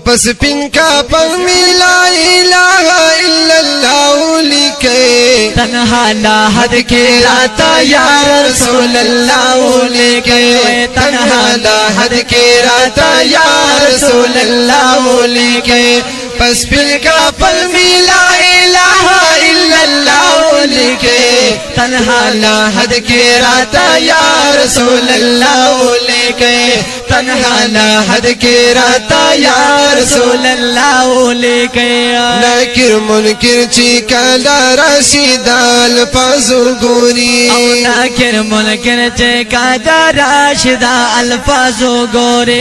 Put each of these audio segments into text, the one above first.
پس پن کا پغمی لا الہ الا اللہ لکھے تنہا لاحد کے راتا یا رسول اللہ لکھے تنہا لاحد کے راتا یا رسول اللہ لکھے پس پن کا پغمی لا الہ الا اللہ لکھے تنہا لاحد کے راتا یا رسول اللہ لکھے تنہا لاحد کے راتا یا رسول اللہ لکھے ناکر منکر چی کالا راشد الفاظو گوری او ناکر منکر چی کالا راشد الفاظو گوری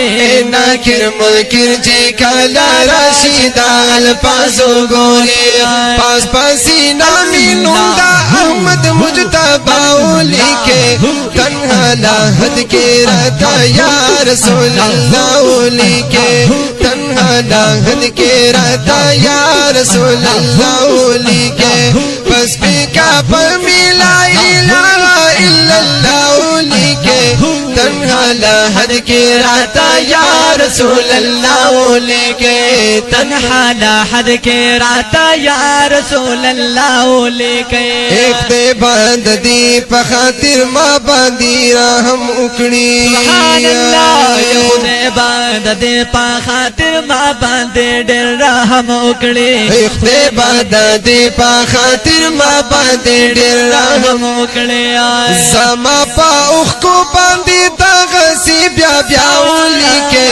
ناکر منکر چی کالا راشد الفاظو گوری پاس پاسی نامی نوندا احمد مجتباو لکھے تنہا لاحد کے راتا یا رسول اللہ لکھے تنہا لاحد کے راتا یا رسول اللہ لکھے پس پی کا پرمی لا الہ الا اللہ لکھے تنہا لاحد کے راتا یا رسول اللہ لکھے تنہا لاحد کے راتا یا رسول اللہ لکھے ایک دے باند دی پخاطر ما باندی راہم اکڑی سبحان اللہ یو دے باند دی پخاطر ما باندی ڈر راہم اکڑی ایک دے باند دی پخاطر ما باندی ڈر راہم اکڑی زما پا اخ کو باندی تاغسی بیا بیاو لکھے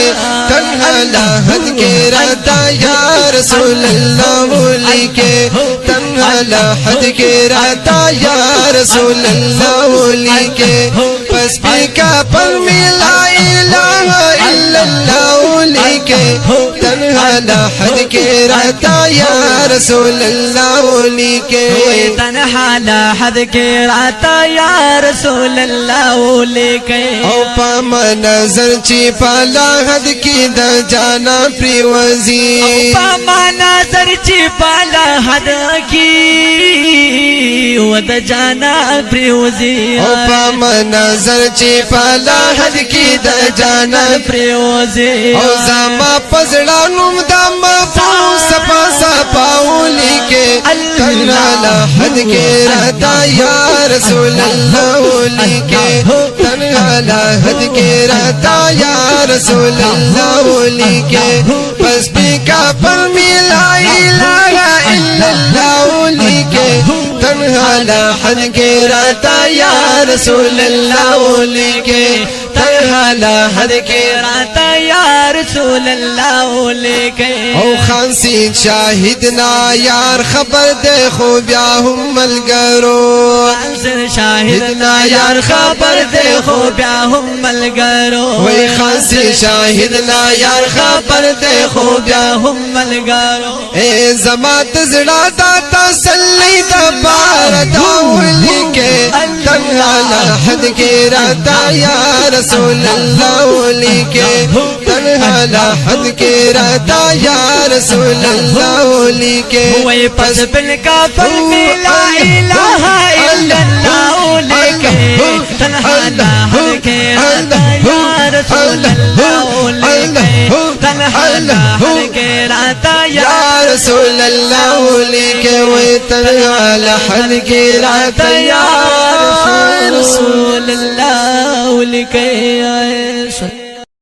تنہا لاحد کے راتا یا رسول اللہ لکھے تنہا لاحد کے راتا یا رسول اللہ لکھے پس پی کا پرمی لا الہ الا اللہ لکھے تنہا لاحد کے راتا یا رسول اللہ لکھے تنہا لاحد کے راتا یا رسول اللہ لکھے او پا منظر چی پا لاحد کی دا جانا پریوزی پا منظر چی پا لاحد کی و دا جانا پریوزی او پا منظر چی پا لاحد کی دا جانا پریوزی او زما پزڑا نم دا مفاو سپا سپاو لکھے تنہا لاحد کے راتا یا رسول اللہ لکھے تنہا لاحد کے راتا یا رسول اللہ لکھے پس پی کا پرمی لا الہ الا اللہ لکھے تنہا لاحد کے راتا یا رسول اللہ لکھے تنہا لاحد کے راتا یا رسول اللہ لکھے او خانسی شاہدنا یار خبر دے خوبیا ہم ملگرو شاہدنا یار خبر دے خوبیا ہم ملگرو وی خانسی شاہدنا یار خبر دے خوبیا ہم ملگرو اے زمات زڑا دا تسلی دا بار داو لکھے تنہا لاحد کے راتا یا رسول اللہ لکھے تنہا لاحد کے راتا یا رسول اللہ لکھے وی پس پن کا پرمی لا الہ الا اللہ لکھے تنہا لاحد کے راتا یا رسول اللہ لکھے تنہا لاحد کے راتا یا رسول اللہ لکھے وی تنہا لاحد کے راتا یا رسول اللہ لکھے